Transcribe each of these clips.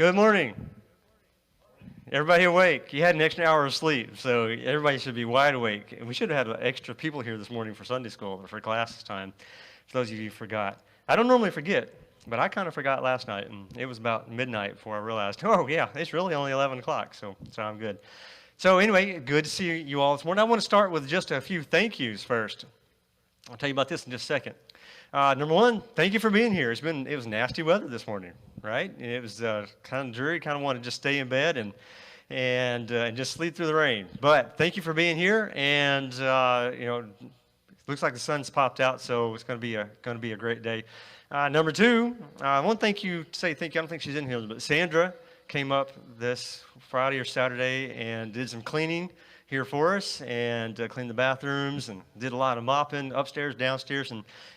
Good morning. Everybody awake? You had an extra hour of sleep, so everybody should be wide awake. And we should have had extra people here this morning for Sunday school or for class time, for those of you who forgot. I don't normally forget, but I kind of forgot last night, and it was about midnight before I realized, oh, yeah, it's really only 11 o'clock, so I'm good. So anyway, good to see you all this morning. I want to start with just a few thank yous first. I'll tell you about this in just a second. Number one, thank you for being here. It was nasty weather this morning, right? It was kind of dreary. Kind of wanted to just stay in bed and just sleep through the rain. But thank you for being here. And it looks like the sun's popped out, so it's going to be a great day. Number two, I want to say thank you. I don't think she's in here, but Sandra came up this Friday or Saturday and did some cleaning here for us and cleaned the bathrooms and did a lot of mopping upstairs, downstairs,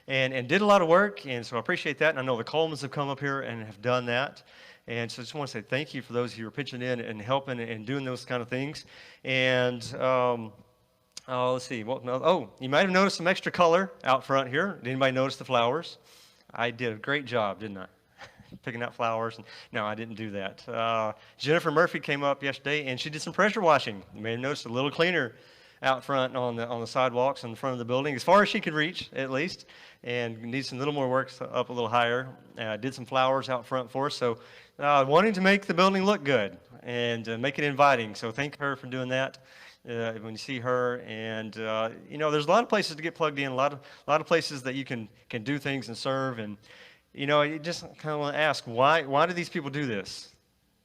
and did a lot of work. And so I appreciate that. And I know the Colemans have come up here and have done that. And so I just want to say thank you for those who are pitching in and helping and doing those kind of things. And let's see. You might have noticed some extra color out front here. Did anybody notice the flowers? I did a great job, didn't I? Picking out flowers. No, I didn't do that. Jennifer Murphy came up yesterday, and she did some pressure washing. You may have noticed a little cleaner out front on the sidewalks in the front of the building, as far as she could reach, at least, and needs some little more work up a little higher. Did some flowers out front for us, so wanting to make the building look good and make it inviting. So thank her for doing that. When you see her, and there's a lot of places to get plugged in, a lot of places that you can do things and serve. And you just kind of want to ask, why do these people do this?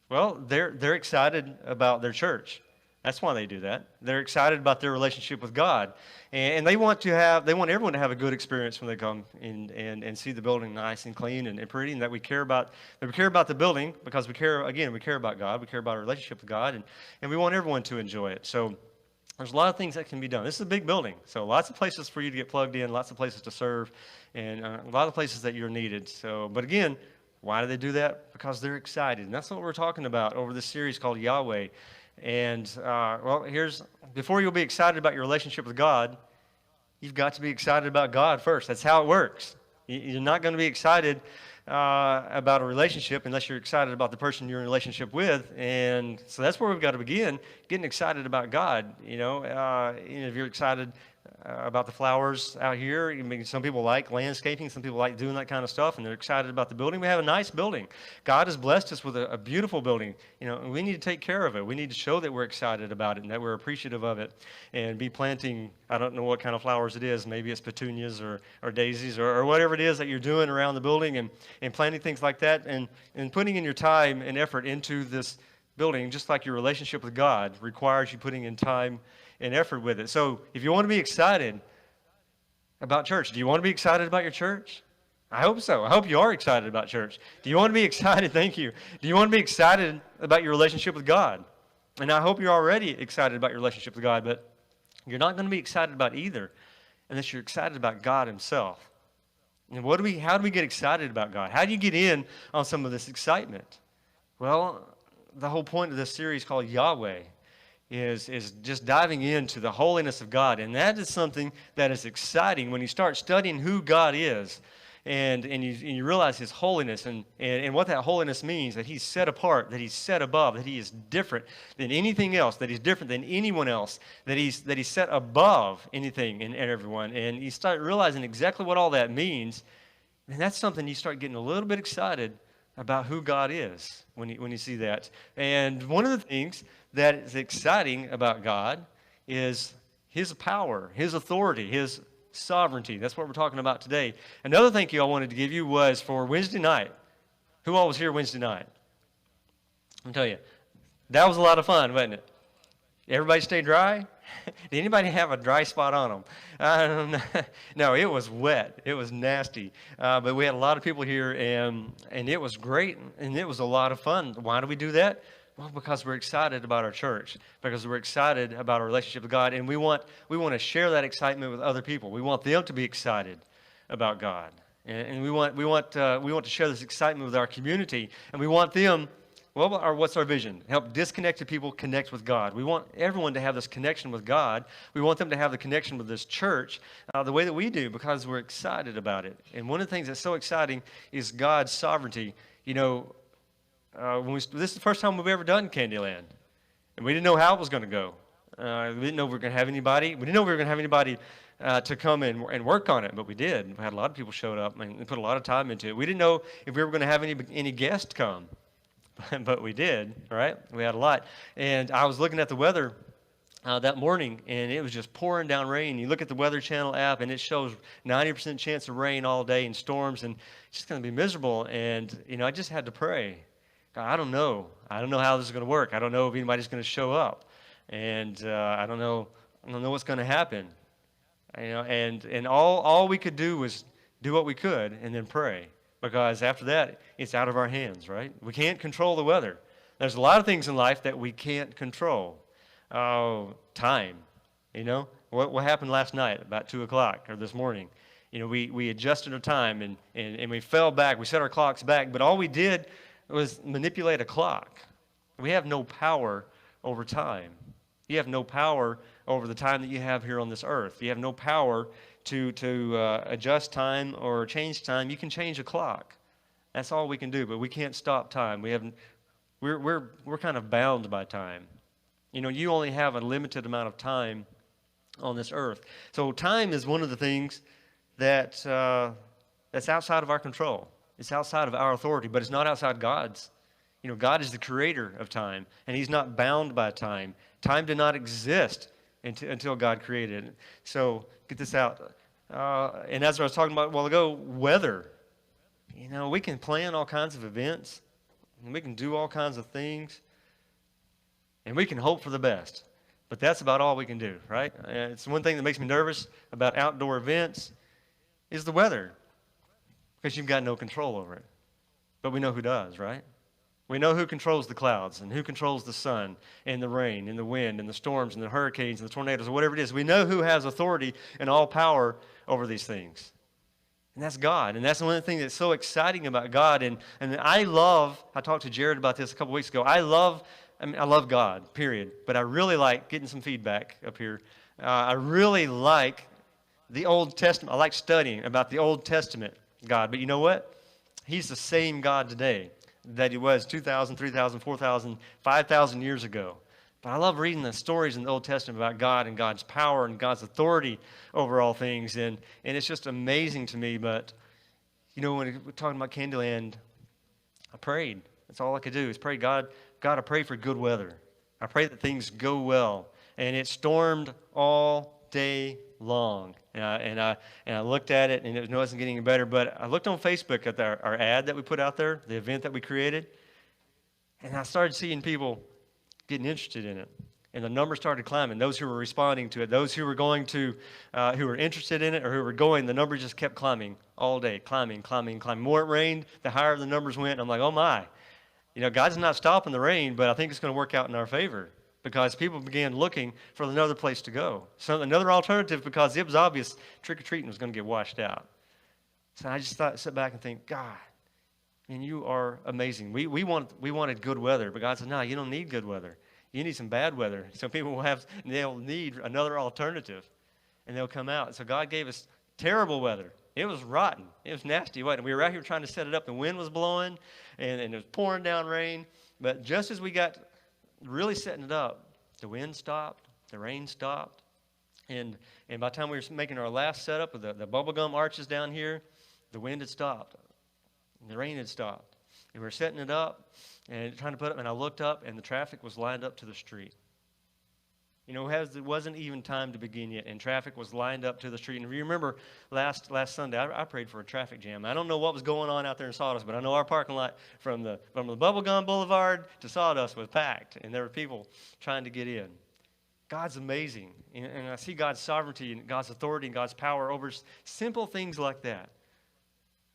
Well, they're excited about their church. That's why they do that. They're excited about their relationship with God, and they want everyone to have a good experience when they come and see the building nice and clean and pretty, and that we care about the building because we care about God, we care about our relationship with God, and we want everyone to enjoy it. So there's a lot of things that can be done. This is a big building, so lots of places for you to get plugged in, lots of places to serve, and a lot of places that you're needed. So, but again, why do they do that? Because they're excited, and that's what we're talking about over this series called Yahweh. And before you'll be excited about your relationship with God, you've got to be excited about God first. That's how it works. You're not going to be excited about a relationship unless you're excited about the person you're in a relationship with. And so that's where we've got to begin, getting excited about God. If you're excited about the flowers out here, some people like landscaping, some people like doing that kind of stuff, and they're excited about the building. We have a nice building. God has blessed us with a beautiful building. And we need to take care of it. We need to show that we're excited about it and that we're appreciative of it, and be planting, I don't know what kind of flowers it is. Maybe it's petunias or daisies or whatever it is that you're doing around the building, and planting things like that, and putting in your time and effort into this building, just like your relationship with God requires you putting in time and effort with it. So if you want to be excited about church, do you want to be excited about your church? I hope so. I hope you are excited about church. Do you want to be excited? Thank you. Do you want to be excited about your relationship with God? And I hope you're already excited about your relationship with God, but you're not going to be excited about either unless you're excited about God himself. And how do we get excited about God? How do you get in on some of this excitement? Well, the whole point of this series called Yahweh is just diving into the holiness of God. And that is something that is exciting when you start studying who God is and you realize his holiness and what that holiness means, that he's set apart, that he's set above, that he is different than anything else, that he's different than anyone else, that he's set above anything and everyone. And you start realizing exactly what all that means, and that's something you start getting a little bit excited about who God is when you see that. And one of the things that is exciting about God is his power, his authority, his sovereignty. That's what we're talking about today. Another thank you I wanted to give you was for Wednesday night. Who all was here Wednesday night? I'll tell you, that was a lot of fun, wasn't it? Everybody stay dry? Did anybody have a dry spot on them? No, it was wet. It was nasty. But we had a lot of people here, and it was great, and it was a lot of fun. Why do we do that? Well, because we're excited about our church, because we're excited about our relationship with God, and we want to share that excitement with other people. We want them to be excited about God, and we want to share this excitement with our community, and we want them. Well, what's our vision? Help disconnected people connect with God. We want everyone to have this connection with God. We want them to have the connection with this church the way that we do, because we're excited about it. And one of the things that's so exciting is God's sovereignty. this is the first time we've ever done Candyland. And we didn't know how it was going to go. We didn't know we were going to have anybody. We didn't know we were going to have anybody to come and work on it, but we did. We had a lot of people showed up and put a lot of time into it. We didn't know if we were going to have any guests come, but we did, right? We had a lot. And I was looking at the weather that morning, and it was just pouring down rain. You look at the Weather Channel app, and it shows 90% chance of rain all day and storms, and it's just going to be miserable. And, I just had to pray. God, I don't know. I don't know how this is going to work. I don't know if anybody's going to show up. And I don't know what's going to happen. And all we could do was do what we could and then pray. Because after that, it's out of our hands, right? We can't control the weather. There's a lot of things in life that we can't control. Time, What happened last night about 2 o'clock or this morning? We adjusted our time and we fell back. We set our clocks back. But all we did was manipulate a clock. We have no power over time. You have no power over the time that you have here on this earth. You have no power to adjust time or change time. You can change a clock. That's all we can do, but we can't stop time. We're kind of bound by time. You only have a limited amount of time on this earth. So time is one of the things that's outside of our control. It's outside of our authority, but it's not outside God's. God is the creator of time, and he's not bound by time. Time did not exist until God created it. So get this out. And as I was talking about a while ago, weather. We can plan all kinds of events, and we can do all kinds of things, and we can hope for the best. But that's about all we can do, right? It's one thing that makes me nervous about outdoor events is the weather, because you've got no control over it. But we know who does, right? We know who controls the clouds and who controls the sun and the rain and the wind and the storms and the hurricanes and the tornadoes or whatever it is. We know who has authority and all power over these things. And that's God. And that's one of the things that's so exciting about God. And I talked to Jared about this a couple weeks ago. I love God, period. But I really like getting some feedback up here. I really like the Old Testament. I like studying about the Old Testament God. But you know what? He's the same God today that he was 2,000, 3,000, 4,000, 5,000 years ago. But I love reading the stories in the Old Testament about God and God's power and God's authority over all things. And it's just amazing to me. But, when we're talking about Candyland, I prayed. That's all I could do is pray. God, I pray for good weather. I pray that things go well. And it stormed all day long. And I looked at it, and it wasn't getting any better. But I looked on Facebook at our ad that we put out there, the event that we created, and I started seeing people getting interested in it. And the numbers started climbing. Those who were responding to it, those who were going to, who were interested in it or who were going, the numbers just kept climbing all day, climbing. The more it rained, the higher the numbers went. And I'm like, oh my. God's not stopping the rain, but I think it's going to work out in our favor. Because people began looking for another place to go. So another alternative, because it was obvious trick-or-treating was going to get washed out. So I just sit back and think, God, you are amazing. We wanted good weather, but God said, no, you don't need good weather. You need some bad weather. So people they'll need another alternative, and they'll come out. So God gave us terrible weather. It was rotten. It was nasty. We were out here trying to set it up. The wind was blowing, and it was pouring down rain. But just as we got really setting it up, the wind stopped, the rain stopped, and by the time we were making our last setup with the bubblegum arches down here, the wind had stopped, and the rain had stopped, and we were setting it up and trying to put it up, and I looked up, and the traffic was lined up to the street. It wasn't even time to begin yet, and traffic was lined up to the street. And if you remember last Sunday, I prayed for a traffic jam. I don't know what was going on out there in Sawdust, but I know our parking lot from the Bubblegum Boulevard to Sawdust was packed, and there were people trying to get in. God's amazing, and I see God's sovereignty and God's authority and God's power over simple things like that.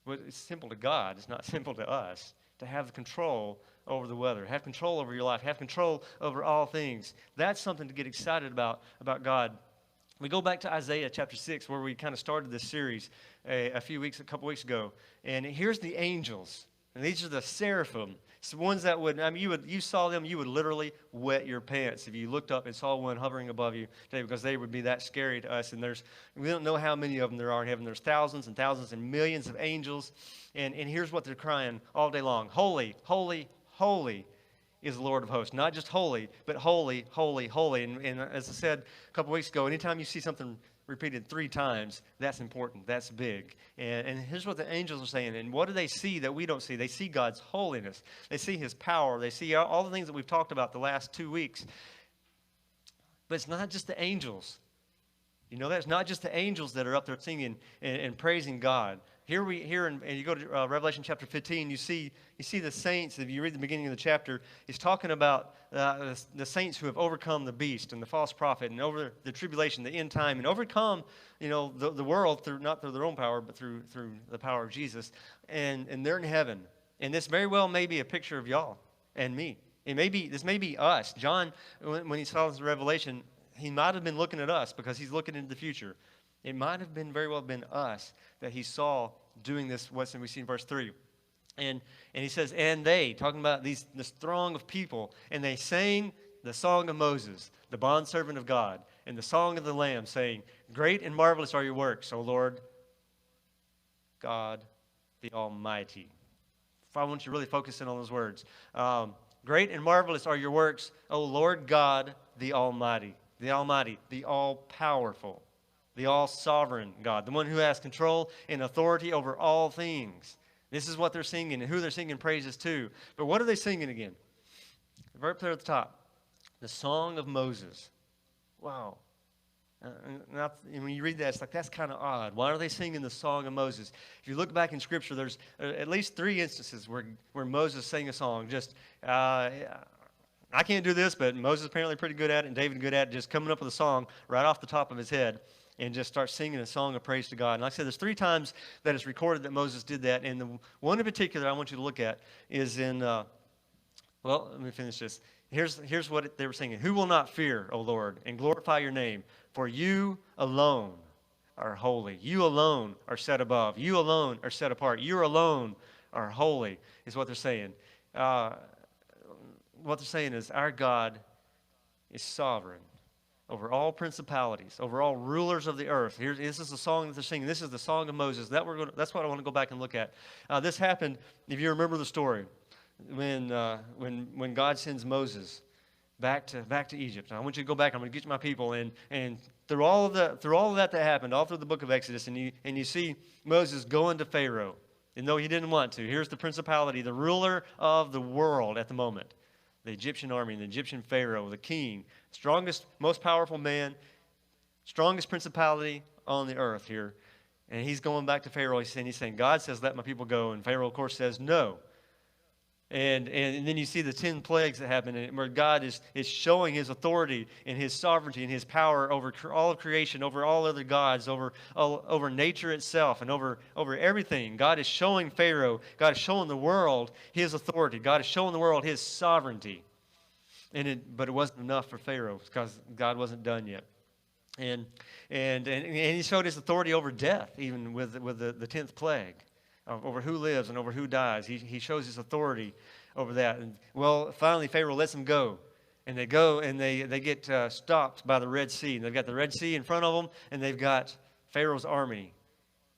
But it's simple to God. It's not simple to us to have control over the weather, have control over your life, have control over all things. That's something to get excited about God. We go back to Isaiah chapter 6, where we kind of started this series a couple weeks ago. And here's the angels. And these are the seraphim. It's the ones that you saw them, you would literally wet your pants if you looked up and saw one hovering above you today, because they would be that scary to us. And we don't know how many of them there are in heaven. There's thousands and thousands and millions of angels. And here's what they're crying all day long. Holy, holy, holy is the Lord of hosts. Not just holy, but holy, holy, holy. And as I said a couple weeks ago, anytime you see something repeated 3 times, that's important. That's big. And here's what the angels are saying. And what do they see that we don't see? They see God's holiness. They see his power. They see all the things that we've talked about the last 2 weeks. But it's not just the angels. You know that? It's not just the angels that are up there singing and praising God. Here and you go to Revelation chapter 15, you see the saints. If you read the beginning of the chapter, he's talking about the saints who have overcome the beast and the false prophet and over the tribulation, the end time, and overcome, the world not through their own power, but through the power of Jesus. And they're in heaven. And this very well may be a picture of y'all and me. This may be us. John, when he saw this Revelation, he might have been looking at us because he's looking into the future. It might have been very well been us that he saw doing this, what we see in verse 3. And he says, and they, talking about this throng of people, and they sang the song of Moses, the bondservant of God, and the song of the Lamb, saying, great and marvelous are your works, O Lord God the Almighty. If I want you to really focus in on those words. Great and marvelous are your works, O Lord God the Almighty. The Almighty, the all-powerful, the all-sovereign God, the one who has control and authority over all things. This is what they're singing and who they're singing praises to. But what are they singing again? Right up there at the top, the Song of Moses. Wow. And when you read that, it's like, that's kind of odd. Why are they singing the Song of Moses? If you look back in Scripture, there's at least 3 instances where Moses sang a song. I can't do this, but Moses apparently pretty good at it, and David good at it, just coming up with a song right off the top of his head and just start singing a song of praise to God. And like I said, there's 3 times that it's recorded that Moses did that, and the one in particular I want you to look at is in, let me finish this. Here's what they were singing. Who will not fear, O Lord, and glorify your name? For you alone are holy. You alone are set above. You alone are set apart. You alone are holy, is what they're saying. What they're saying is our God is sovereign over all principalities, over all rulers of the earth. This is the song that they're singing. This is the Song of Moses. That's what I want to go back and look at. This happened, if you remember the story, when God sends Moses back to Egypt. I want you to go back. I'm going to get you my people. And through all of that happened, all through the book of Exodus, and you see Moses going to Pharaoh, even though he didn't want to. Here's the principality, the ruler of the world at the moment. The Egyptian army, the Egyptian Pharaoh, the king, strongest, most powerful man, strongest principality on the earth here. And he's going back to Pharaoh. He's saying, God says, let my people go. And Pharaoh, of course, says, no. And then you see the 10 plagues that happen, where God is showing his authority and his sovereignty and his power over all of creation, over all other gods, over nature itself, and over everything. God is showing Pharaoh, God is showing the world his authority. God is showing the world his sovereignty. But it wasn't enough for Pharaoh because God wasn't done yet. And he showed his authority over death, even with the 10th plague. Over who lives and over who dies. He shows his authority over that. And, finally, Pharaoh lets them go. And they go and they get stopped by the Red Sea. And they've got the Red Sea in front of them, and they've got Pharaoh's army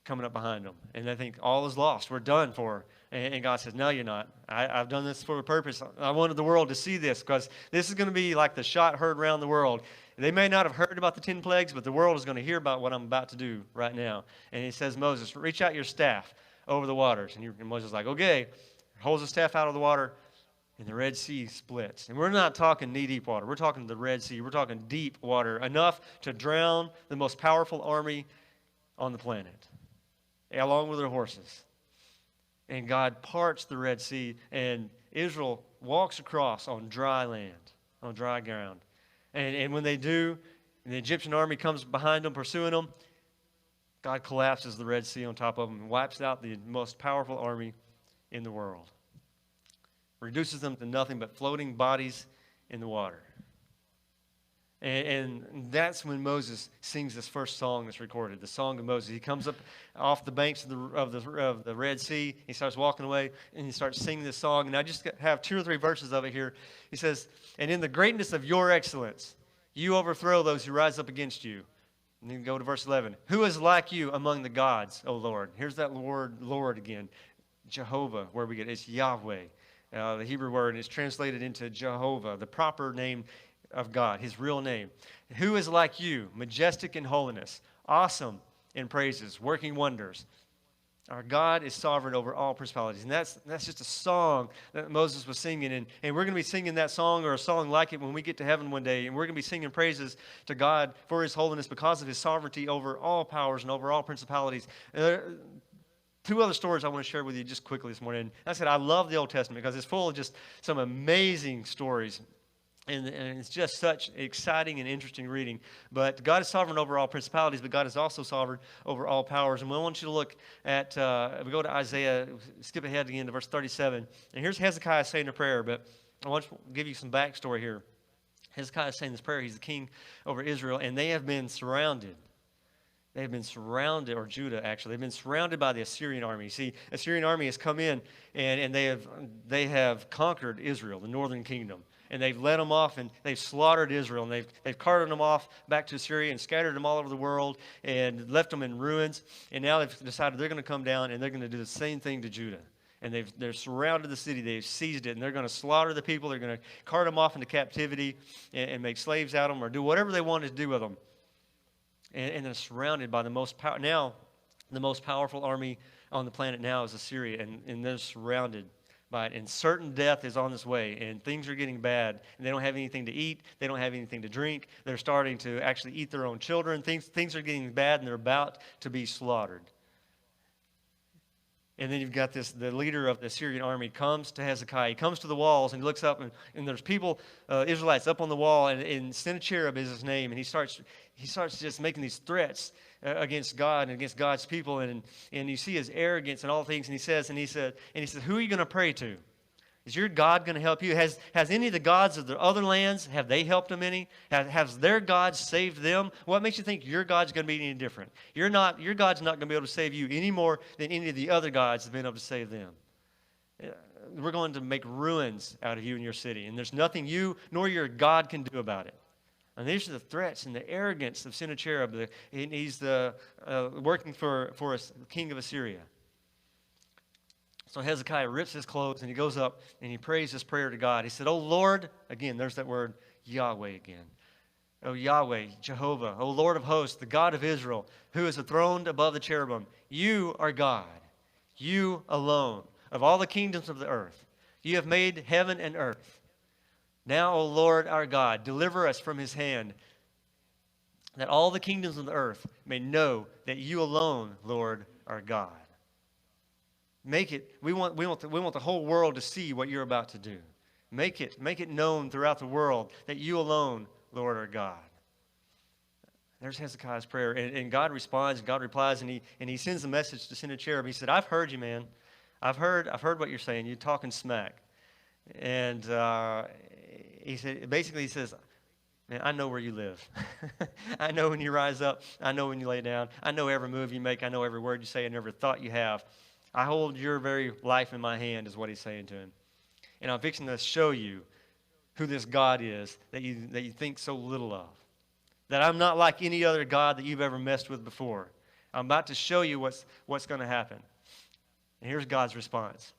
coming up behind them. And they think, all is lost. We're done for. And God says, no, you're not. I've done this for a purpose. I wanted the world to see this because this is going to be like the shot heard around the world. They may not have heard about the 10 plagues, but the world is going to hear about what I'm about to do right now. And he says, Moses, reach out your staff over the waters. And Moses is like, okay, holds the staff out of the water, and the Red Sea splits. And we're not talking knee-deep water. We're talking the Red Sea. We're talking deep water, enough to drown the most powerful army on the planet, along with their horses. And God parts the Red Sea, and Israel walks across on dry land, on dry ground. And when they do, and the Egyptian army comes behind them, pursuing them, God collapses the Red Sea on top of them and wipes out the most powerful army in the world. Reduces them to nothing but floating bodies in the water. And that's when Moses sings this first song that's recorded, the Song of Moses. He comes up off the banks of the Red Sea. He starts walking away, and he starts singing this song. And I just have 2 or 3 verses of it here. He says, and in the greatness of your excellence, you overthrow those who rise up against you. And then go to verse 11. Who is like you among the gods, O Lord? Here's that word, Lord again. Jehovah, where we get it's Yahweh. the Hebrew word, and it's translated into Jehovah, the proper name of God, his real name. Who is like you, majestic in holiness, awesome in praises, working wonders. Our God is sovereign over all principalities. And that's just a song that Moses was singing. And we're going to be singing that song or a song like it when we get to heaven one day. And we're going to be singing praises to God for his holiness because of his sovereignty over all powers and over all principalities. Two other stories I want to share with you just quickly this morning. I said I love the Old Testament because it's full of just some amazing stories. And it's just such exciting and interesting reading. But God is sovereign over all principalities, but God is also sovereign over all powers. And we want you to look at, we go to Isaiah, skip ahead again to verse 37. And here's Hezekiah saying a prayer, but I want to give you some backstory here. Hezekiah is saying this prayer. He's the king over Israel, and they have been surrounded. They have been surrounded, or Judah actually, they've been surrounded by the Assyrian army. See, Assyrian army has come in, and they have conquered Israel, the northern kingdom. And they've led them off, and they've slaughtered Israel, and they've carted them off back to Assyria and scattered them all over the world and left them in ruins. And now they've decided they're going to come down, and they're going to do the same thing to Judah. And they're surrounded the city. They've seized it, and they're going to slaughter the people. They're going to cart them off into captivity and make slaves out of them or do whatever they want to do with them. And they're surrounded by the most powerful army on the planet now is Assyria, and they're surrounded by it. And certain death is on its way, and things are getting bad, and they don't have anything to eat. They don't have anything to drink. They're starting to actually eat their own children. Things are getting bad, and they're about to be slaughtered. And then you've got the leader of the Assyrian army comes to Hezekiah. He comes to the walls and looks up, and there's people, Israelites, up on the wall, and Sennacherib is his name, and he starts just making these threats against God and against God's people, and you see his arrogance and all things, and he says, who are you going to pray to? Is your God going to help you? Has any of the gods of the other lands, have they helped them any? Has their gods saved them? What makes you think your God's going to be any different? Your God's not going to be able to save you any more than any of the other gods have been able to save them. We're going to make ruins out of you and your city, and there's nothing you nor your God can do about it. And these are the threats and the arrogance of Sennacherib. He's working for the king of Assyria. So Hezekiah rips his clothes and he goes up and he prays this prayer to God. He said, "Oh Lord," again, there's that word, Yahweh again. "Oh Yahweh, Jehovah, O Lord of hosts, the God of Israel, who is enthroned above the cherubim. You are God, you alone, of all the kingdoms of the earth. You have made heaven and earth. Now, O Lord our God, deliver us from his hand, that all the kingdoms of the earth may know that you alone, Lord, are God." Make it. We want the whole world to see what you're about to do. Make it known throughout the world that you alone, Lord, are God. There's Hezekiah's prayer, and God responds. God replies, and he sends a message to Sennacherib. He said, "I've heard you, man. I've heard what you're saying. You're talking smack." And he says, "Man, I know where you live. I know when you rise up. I know when you lay down. I know every move you make. I know every word you say and every thought you have. I hold your very life in my hand," is what he's saying to him. "And I'm fixing to show you who this God is that you think so little of. That I'm not like any other God that you've ever messed with before. I'm about to show you what's going to happen." And here's God's response.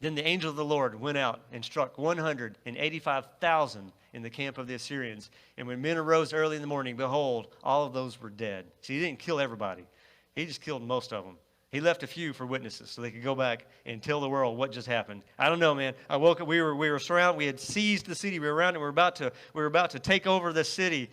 "Then the angel of the Lord went out and struck 185,000 in the camp of the Assyrians. And when men arose early in the morning, behold, all of those were dead." See, he didn't kill everybody. He just killed most of them. He left a few for witnesses so they could go back and tell the world what just happened. I don't know, man. I woke up. We were surrounded. We had seized the city. We were around it. We were about to take over the city.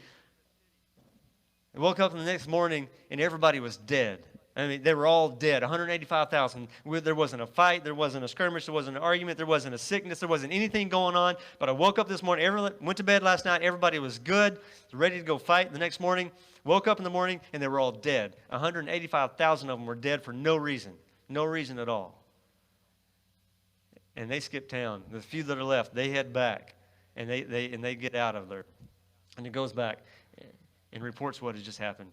I woke up the next morning and everybody was dead. I mean, they were all dead. 185,000. There wasn't a fight. There wasn't a skirmish. There wasn't an argument. There wasn't a sickness. There wasn't anything going on. But I woke up this morning. Everyone went to bed last night. Everybody was good, ready to go fight the next morning. Woke up in the morning, and they were all dead. 185,000 of them were dead for no reason. No reason at all. And they skip town. The few that are left, they head back, and they get out of there. And it goes back and reports what had just happened.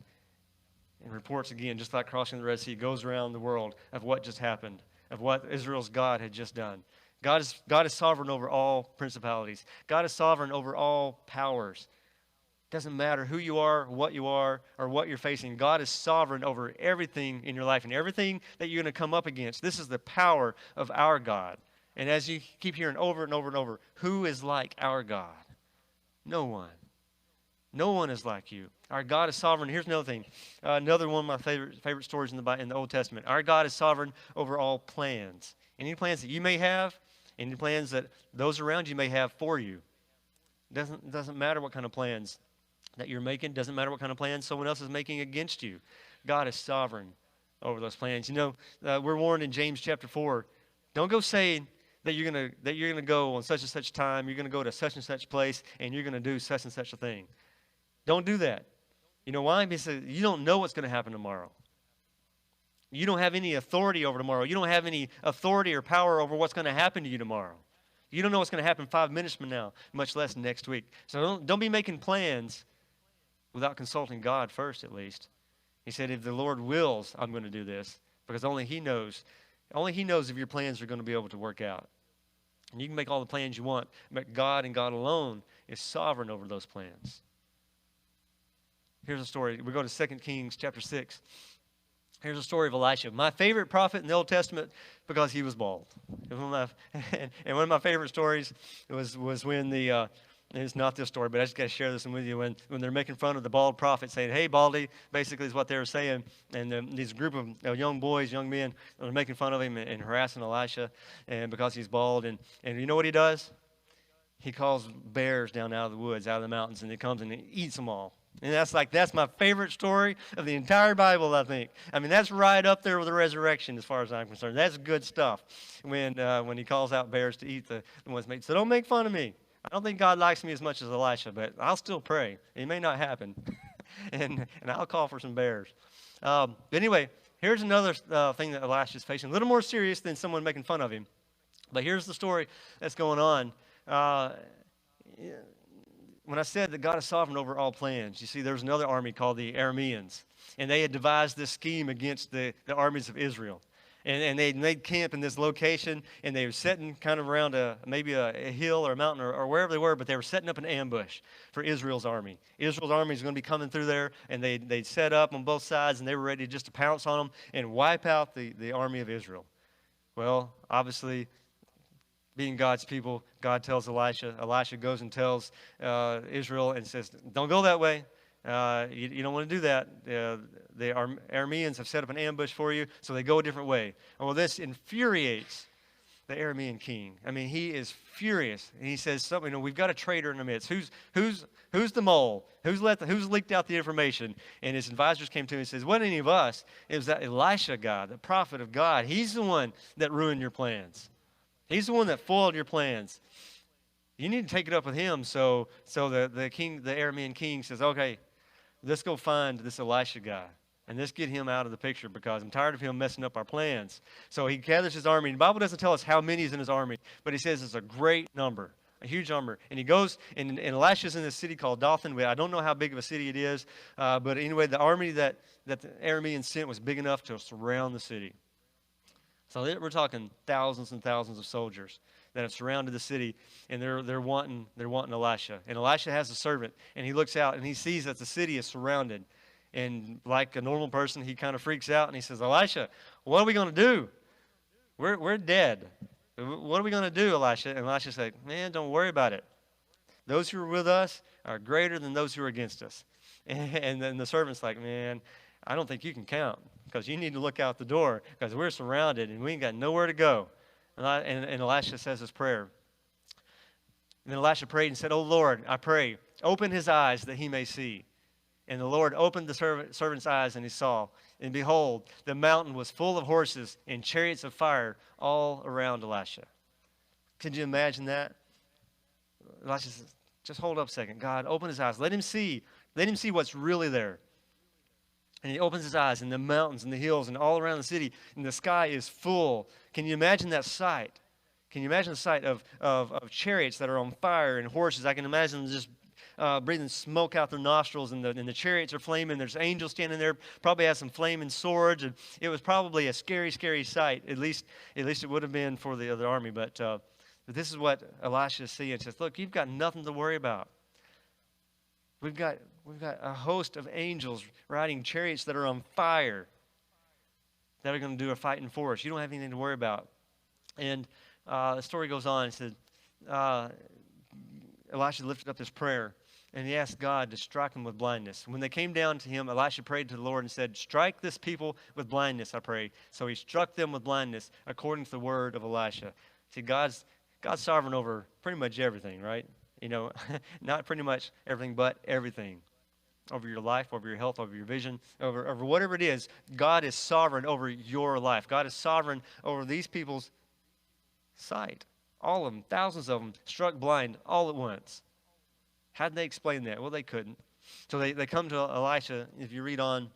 And reports again, just like crossing the Red Sea, goes around the world of what just happened, of what Israel's God had just done. God is sovereign over all principalities. God is sovereign over all powers. Doesn't matter who you are, or what you're facing. God is sovereign over everything in your life and everything that you're going to come up against. This is the power of our God. And as you keep hearing over and over and over, who is like our God? No one. No one is like you. Our God is sovereign. Here's another thing. Another one of my favorite stories in the Old Testament. Our God is sovereign over all plans. Any plans that you may have, any plans that those around you may have for you. Doesn't matter what kind of plans that you're making. Doesn't matter what kind of plans someone else is making against you. God is sovereign over those plans. You know, we're warned in James chapter 4. Don't go saying that you're gonna go on such and such time. You're gonna go to such and such place, and you're gonna do such and such a thing. Don't do that. You know why? Because you don't know what's going to happen tomorrow. You don't have any authority over tomorrow. You don't have any authority or power over what's going to happen to you tomorrow. You don't know what's going to happen 5 minutes from now, much less next week. So don't be making plans without consulting God first, at least. He said, if the Lord wills, I'm going to do this, because only He knows if your plans are going to be able to work out. And you can make all the plans you want, but God and God alone is sovereign over those plans. Here's a story. We go to 2 Kings chapter 6. Here's a story of Elisha. My favorite prophet in the Old Testament because he was bald. And one of my favorite stories was when it's not this story, but I just got to share this one with you. When they're making fun of the bald prophet, saying, hey, baldy, basically is what they were saying. And these group of young boys, young men, are making fun of him and harassing Elisha and because he's bald. And you know what he does? He calls bears down out of the woods, out of the mountains, and he comes and he eats them all. And that's my favorite story of the entire Bible, I think. I mean, that's right up there with the resurrection as far as I'm concerned. That's good stuff when he calls out bears to eat the ones made. So don't make fun of me. I don't think God likes me as much as Elisha, but I'll still pray. It may not happen. and I'll call for some bears. But anyway, here's another thing that Elisha's facing. A little more serious than someone making fun of him. But here's the story that's going on. When I said that God is sovereign over all plans, you see, there was another army called the Arameans, and they had devised this scheme against the armies of Israel. And they made camp in this location, and they were sitting kind of around maybe a hill or a mountain or wherever they were, but they were setting up an ambush for Israel's army. Israel's army is going to be coming through there, and they'd set up on both sides, and they were ready just to pounce on them and wipe out the army of Israel. Well, obviously, being God's people, God tells Elisha. Elisha goes and tells Israel and says, don't go that way. You don't want to do that. The Arameans have set up an ambush for you, so they go a different way. And well, this infuriates the Aramean king. I mean, he is furious. And he says, we've got a traitor in the midst. Who's the mole? Who's leaked out the information? And his advisors came to him and says, wasn't any of us. It was that Elisha guy, the prophet of God. He's the one that ruined your plans. He's the one that foiled your plans. You need to take it up with him. So the king, the Aramean king, says, okay, let's go find this Elisha guy. And let's get him out of the picture because I'm tired of him messing up our plans. So he gathers his army. The Bible doesn't tell us how many is in his army, but he says it's a great number, a huge number. And he goes, and Elisha's in this city called Dothan. I don't know how big of a city it is, but anyway, the army that the Arameans sent was big enough to surround the city. So we're talking thousands and thousands of soldiers that have surrounded the city, and they're wanting Elisha. And Elisha has a servant, and he looks out and he sees that the city is surrounded. And like a normal person, he kind of freaks out and he says, Elisha, what are we going to do? We're dead. What are we going to do, Elisha? And Elisha said, man, don't worry about it. Those who are with us are greater than those who are against us. And then the servant's like, man, I don't think you can count because you need to look out the door because we're surrounded and we ain't got nowhere to go. And Elisha says this prayer. And then Elisha prayed and said, oh, Lord, I pray, open his eyes that he may see. And the Lord opened the servant's eyes and he saw. And behold, the mountain was full of horses and chariots of fire all around Elisha. Could you imagine that? Elisha says, just hold up a second. God, open his eyes. Let him see. Let him see what's really there. And he opens his eyes, and the mountains and the hills and all around the city, and the sky is full. Can you imagine that sight? Can you imagine the sight of chariots that are on fire and horses? I can imagine them just breathing smoke out their nostrils, and the chariots are flaming. There's angels standing there, probably has some flaming swords. And it was probably a scary, scary sight. At least it would have been for the other army. But this is what Elisha is seeing. He says, look, you've got nothing to worry about. We've got a host of angels riding chariots that are on fire that are going to do a fighting for us. You don't have anything to worry about. And the story goes on. It said, uh, Elisha lifted up this prayer, and he asked God to strike him with blindness. When they came down to him, Elisha prayed to the Lord and said, strike this people with blindness, I pray. So he struck them with blindness according to the word of Elisha. See, God's sovereign over pretty much everything, right? You know, not pretty much everything, but everything. Over your life, over your health, over your vision, over whatever it is, God is sovereign over your life. God is sovereign over these people's sight. All of them, thousands of them, struck blind all at once. How did they explain that? Well, they couldn't. So they come to Elisha. If you read on,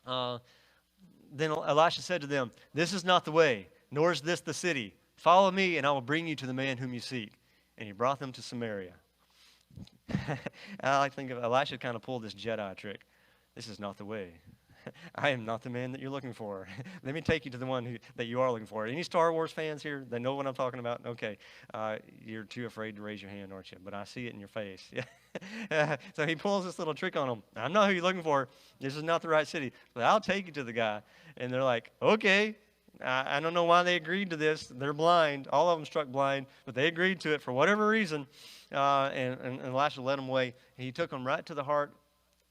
then Elisha said to them, this is not the way, nor is this the city. Follow me, and I will bring you to the man whom you seek. And he brought them to Samaria. I like to think of Elisha kind of pulled this Jedi trick. This is not the way. I am not the man that you're looking for. Let me take you to the one that you are looking for. Any Star Wars fans here? They know what I'm talking about? Okay. You're too afraid to raise your hand, aren't you? But I see it in your face. So he pulls this little trick on them. I'm not who you're looking for. This is not the right city. But I'll take you to the guy. And they're like, okay. I don't know why they agreed to this. They're blind. All of them struck blind. But they agreed to it for whatever reason. And Elisha led them away. He took them right to the heart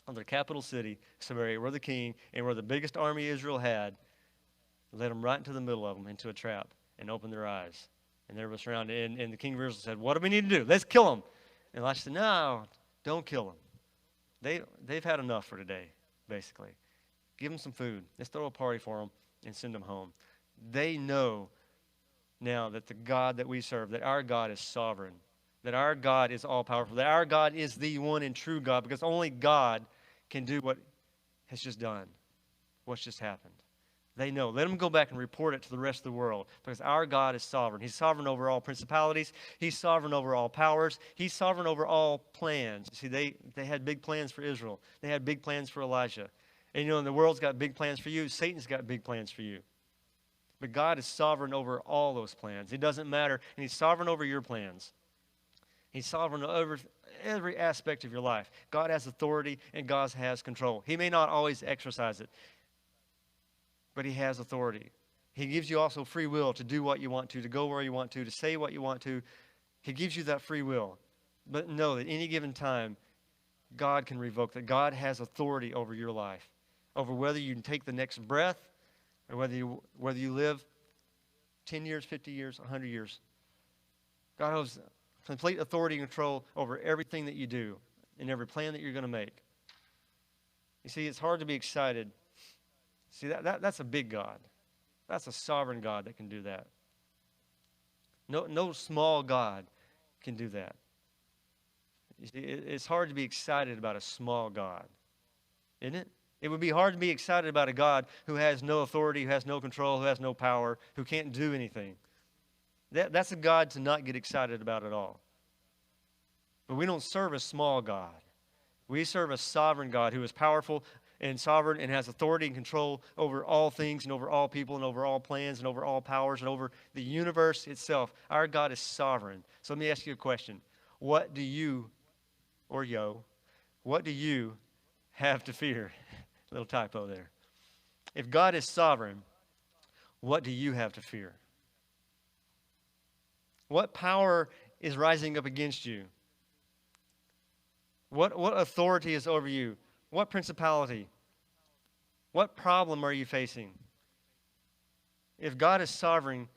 of their capital city, Samaria, where the king and where the biggest army Israel had, led them right into the middle of them, into a trap, and opened their eyes. And they were surrounded. And the king of Israel said, what do we need to do? Let's kill them. And Elisha said, no, don't kill them. They've had enough for today, basically. Give them some food. Let's throw a party for them and send them home. They know now that the God that we serve, that our God is sovereign, that our God is all-powerful, that our God is the one and true God, because only God can do what has just done, what's just happened. They know. Let them go back and report it to the rest of the world, because our God is sovereign. He's sovereign over all principalities. He's sovereign over all powers. He's sovereign over all plans. You see, they had big plans for Israel. They had big plans for Elijah. And you know, the world's got big plans for you. Satan's got big plans for you. But God is sovereign over all those plans. It doesn't matter. And He's sovereign over your plans. He's sovereign over every aspect of your life. God has authority and God has control. He may not always exercise it, but He has authority. He gives you also free will to do what you want to go where you want to say what you want to. He gives you that free will. But know that any given time, God can revoke that. God has authority over your life, over whether you can take the next breath or whether you live 10 years, 50 years, 100 years. God has complete authority and control over everything that you do and every plan that you're going to make. You see, it's hard to be excited. See, that's a big God. That's a sovereign God that can do that. No small God can do that. You see, it's hard to be excited about a small God, isn't it? It would be hard to be excited about a God who has no authority, who has no control, who has no power, who can't do anything. That's a God to not get excited about at all. But we don't serve a small God. We serve a sovereign God who is powerful and sovereign and has authority and control over all things and over all people and over all plans and over all powers and over the universe itself. Our God is sovereign. So let me ask you a question. What do you, or what do you have to fear? Little typo there. If God is sovereign, what do you have to fear? What power is rising up against you? What authority is over you? What principality? What problem are you facing? If God is sovereign,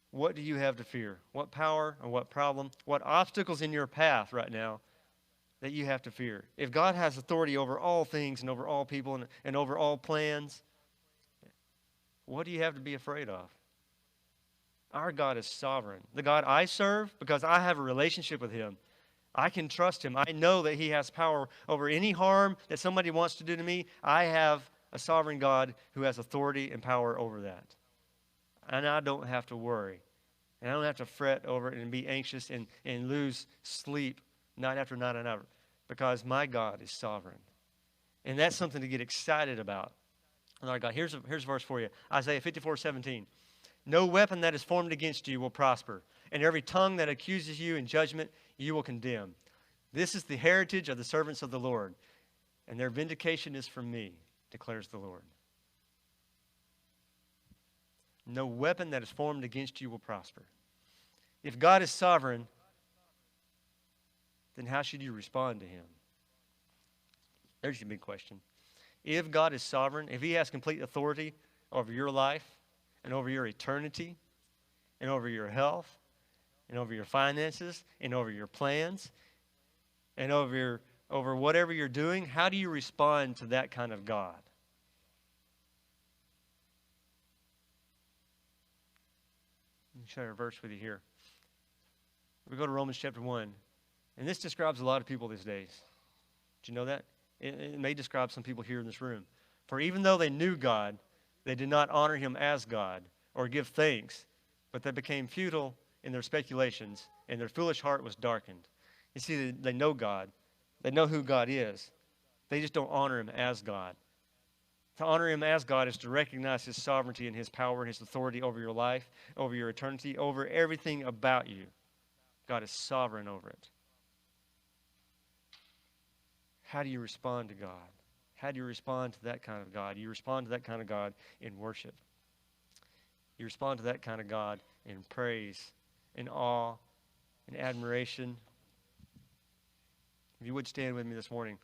what do you have to fear? What power or what problem? What obstacles in your path right now that you have to fear? If God has authority over all things and over all people and over all plans, what do you have to be afraid of? Our God is sovereign. The God I serve, because I have a relationship with Him, I can trust Him. I know that He has power over any harm that somebody wants to do to me. I have a sovereign God who has authority and power over that. And I don't have to worry. And I don't have to fret over it and be anxious and lose sleep night after night and night, because my God is sovereign. And that's something to get excited about. And our God, here's a verse for you. Isaiah 54:17. No weapon that is formed against you will prosper, and every tongue that accuses you in judgment you will condemn. This is the heritage of the servants of the Lord, and their vindication is from me, declares the Lord. No weapon that is formed against you will prosper. If God is sovereign, then how should you respond to him? There's your big question. If God is sovereign, if he has complete authority over your life and over your eternity and over your health and over your finances and over your plans and over whatever you're doing, how do you respond to that kind of God? Let me share a verse with you here. We go to Romans chapter 1, and this describes a lot of people these days. Did you know that? It may describe some people here in this room. For even though they knew God, they did not honor him as God or give thanks, but they became futile in their speculations, and their foolish heart was darkened. You see, they know God. They know who God is. They just don't honor him as God. To honor him as God is to recognize his sovereignty and his power and his authority over your life, over your eternity, over everything about you. God is sovereign over it. How do you respond to God? How do you respond to that kind of God? You respond to that kind of God in worship. You respond to that kind of God in praise, in awe, in admiration. If you would stand with me this morning.